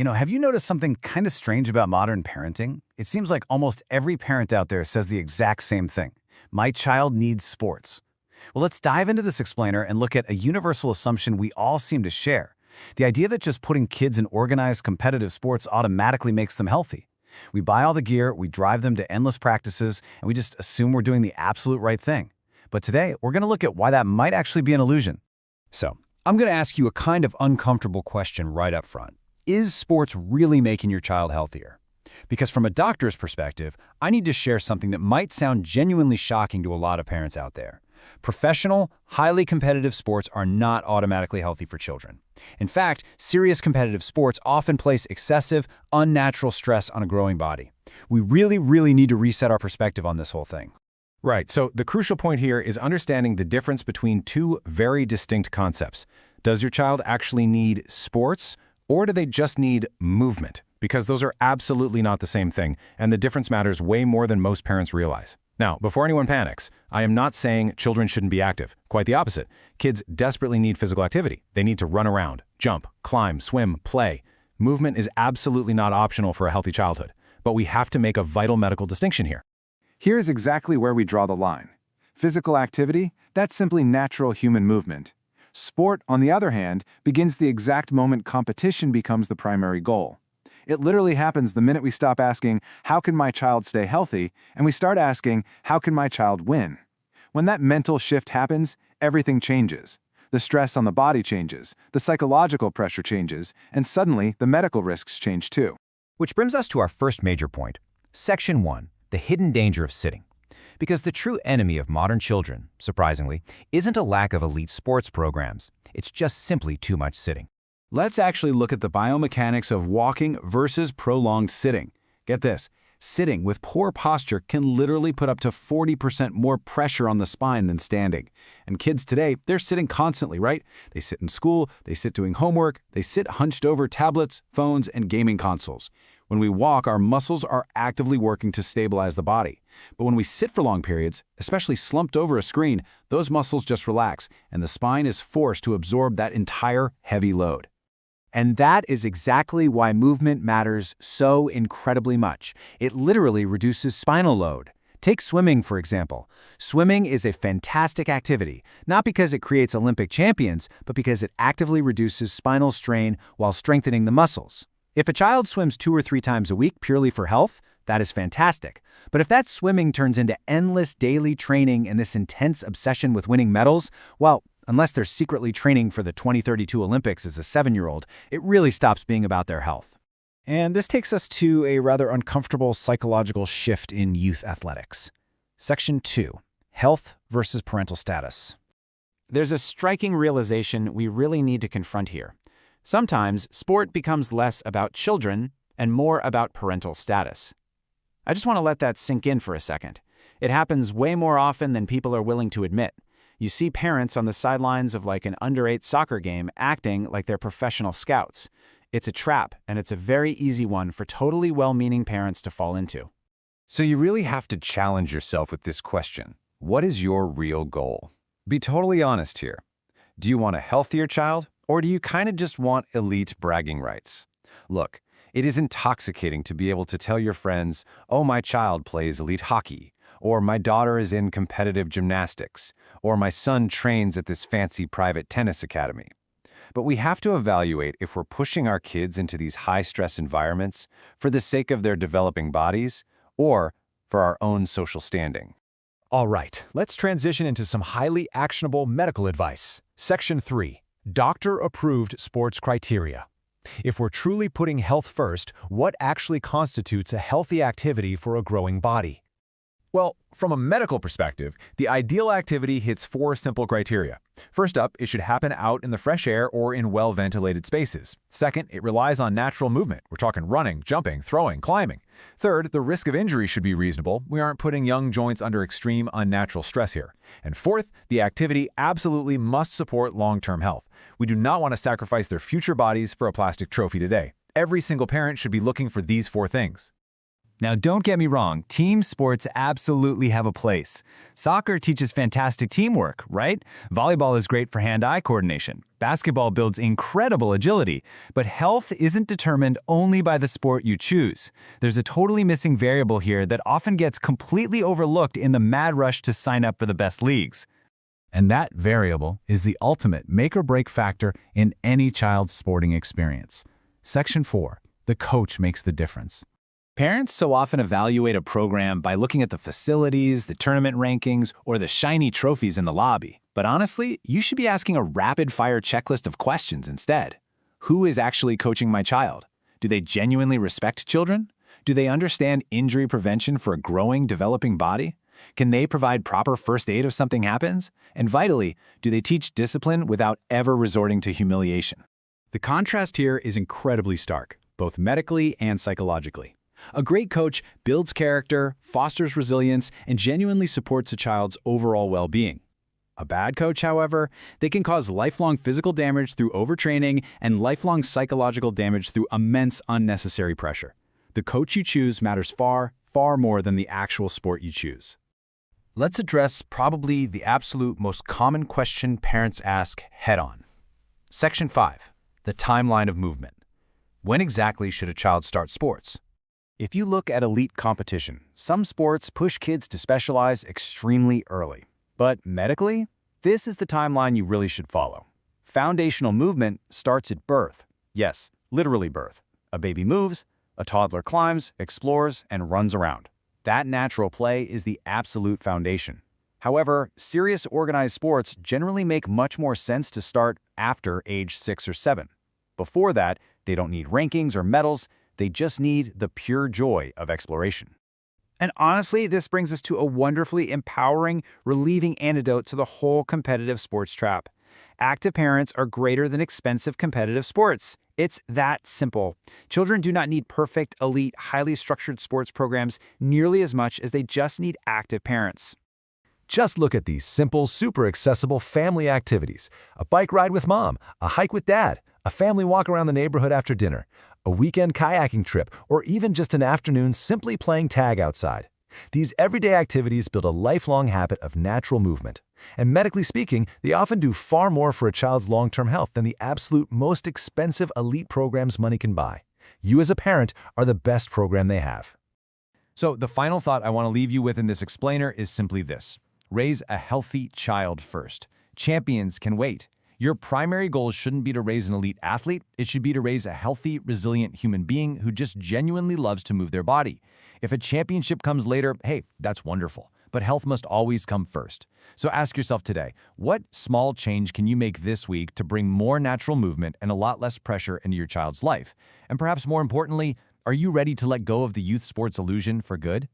Have you noticed something kind of strange about modern parenting? It seems like almost every parent out there says the exact same thing. My child needs sports. Well, let's dive into this explainer and look at a universal assumption we all seem to share. The idea that just putting kids in organized competitive sports automatically makes them healthy. We buy all the gear, we drive them to endless practices, and we just assume we're doing the absolute right thing. But today, we're going to look at why that might actually be an illusion. So, I'm going to ask you a kind of uncomfortable question right up front. Is sports really making your child healthier? Because from a doctor's perspective, I need to share something that might sound genuinely shocking to a lot of parents out there. Professional, highly competitive sports are not automatically healthy for children. In fact, serious competitive sports often place excessive, unnatural stress on a growing body. We really need to reset our perspective on this whole thing. Right, so the crucial point here is understanding the difference between two very distinct concepts. Does your child actually need sports, or do they just need movement? Because those are absolutely not the same thing, and the difference matters way more than most parents realize. Now, before anyone panics, I am not saying children shouldn't be active. Quite the opposite. Kids desperately need physical activity. They need to run around, jump, climb, swim, play. Movement is absolutely not optional for a healthy childhood. But we have to make a vital medical distinction here. Here's exactly where we draw the line. Physical activity, that's simply natural human movement. Sport, on the other hand, begins the exact moment competition becomes the primary goal. It literally happens the minute we stop asking, how can my child stay healthy, and we start asking, how can my child win? When that mental shift happens, everything changes. The stress on the body changes, the psychological pressure changes, and suddenly the medical risks change too. Which brings us to our first major point. Section 1, the hidden danger of sitting. Because the true enemy of modern children, surprisingly, isn't a lack of elite sports programs. It's just simply too much sitting. Let's actually look at the biomechanics of walking versus prolonged sitting. Get this, sitting with poor posture can literally put up to 40% more pressure on the spine than standing. And kids today, they're sitting constantly, right? They sit in school, they sit doing homework, they sit hunched over tablets, phones, and gaming consoles. When we walk, our muscles are actively working to stabilize the body. But when we sit for long periods, especially slumped over a screen, those muscles just relax, and the spine is forced to absorb that entire heavy load. And that is exactly why movement matters so incredibly much. It literally reduces spinal load. Take swimming, for example. Swimming is a fantastic activity, not because it creates Olympic champions, but because it actively reduces spinal strain while strengthening the muscles. If a child swims 2 or 3 times a week purely for health, that is fantastic. But if that swimming turns into endless daily training and this intense obsession with winning medals, well, unless they're secretly training for the 2032 Olympics as a 7-year-old, it really stops being about their health. And this takes us to a rather uncomfortable psychological shift in youth athletics. Section 2, health versus parental status. There's a striking realization we really need to confront here. Sometimes, sport becomes less about children and more about parental status. I just want to let that sink in for a second. It happens way more often than people are willing to admit. You see parents on the sidelines of like an under-8 soccer game acting like they're professional scouts. It's a trap, and it's a very easy one for totally well-meaning parents to fall into. So you really have to challenge yourself with this question. What is your real goal? Be totally honest here. Do you want a healthier child, or do you kind of just want elite bragging rights? Look, it is intoxicating to be able to tell your friends, oh, my child plays elite hockey, or my daughter is in competitive gymnastics, or my son trains at this fancy private tennis academy. But we have to evaluate if we're pushing our kids into these high-stress environments for the sake of their developing bodies or for our own social standing. All right, let's transition into some highly actionable medical advice. Section 3, doctor-approved sports criteria. If we're truly putting health first, what actually constitutes a healthy activity for a growing body? Well, from a medical perspective, the ideal activity hits 4 simple criteria. First up, it should happen out in the fresh air or in well-ventilated spaces. Second, it relies on natural movement. We're talking running, jumping, throwing, climbing. Third, the risk of injury should be reasonable. We aren't putting young joints under extreme unnatural stress here. And fourth, the activity absolutely must support long-term health. We do not want to sacrifice their future bodies for a plastic trophy today. Every single parent should be looking for these 4 things. Now, don't get me wrong, team sports absolutely have a place. Soccer teaches fantastic teamwork, right? Volleyball is great for hand-eye coordination. Basketball builds incredible agility. But health isn't determined only by the sport you choose. There's a totally missing variable here that often gets completely overlooked in the mad rush to sign up for the best leagues. And that variable is the ultimate make-or-break factor in any child's sporting experience. Section 4. The coach makes the difference. Parents so often evaluate a program by looking at the facilities, the tournament rankings, or the shiny trophies in the lobby. But honestly, you should be asking a rapid-fire checklist of questions instead. Who is actually coaching my child? Do they genuinely respect children? Do they understand injury prevention for a growing, developing body? Can they provide proper first aid if something happens? And vitally, do they teach discipline without ever resorting to humiliation? The contrast here is incredibly stark, both medically and psychologically. A great coach builds character, fosters resilience, and genuinely supports a child's overall well-being. A bad coach, however, they can cause lifelong physical damage through overtraining and lifelong psychological damage through immense unnecessary pressure. The coach you choose matters far, far more than the actual sport you choose. Let's address probably the absolute most common question parents ask head-on. Section 5. The timeline of movement. When exactly should a child start sports? If you look at elite competition, some sports push kids to specialize extremely early. But medically, this is the timeline you really should follow. Foundational movement starts at birth. Yes, literally birth. A baby moves, a toddler climbs, explores, and runs around. That natural play is the absolute foundation. However, serious organized sports generally make much more sense to start after age 6 or 7. Before that, they don't need rankings or medals. They just need the pure joy of exploration. And honestly, this brings us to a wonderfully empowering, relieving antidote to the whole competitive sports trap. Active parents are greater than expensive competitive sports. It's that simple. Children do not need perfect, elite, highly structured sports programs nearly as much as they just need active parents. Just look at these simple, super accessible family activities. A bike ride with mom, a hike with dad, a family walk around the neighborhood after dinner, a weekend kayaking trip, or even just an afternoon simply playing tag outside. These everyday activities build a lifelong habit of natural movement. And medically speaking, they often do far more for a child's long-term health than the absolute most expensive elite programs money can buy. You as a parent are the best program they have. So the final thought I want to leave you with in this explainer is simply this. Raise a healthy child first. Champions can wait. Your primary goal shouldn't be to raise an elite athlete. It should be to raise a healthy, resilient human being who just genuinely loves to move their body. If a championship comes later, hey, that's wonderful. But health must always come first. So ask yourself today, what small change can you make this week to bring more natural movement and a lot less pressure into your child's life? And perhaps more importantly, are you ready to let go of the youth sports illusion for good?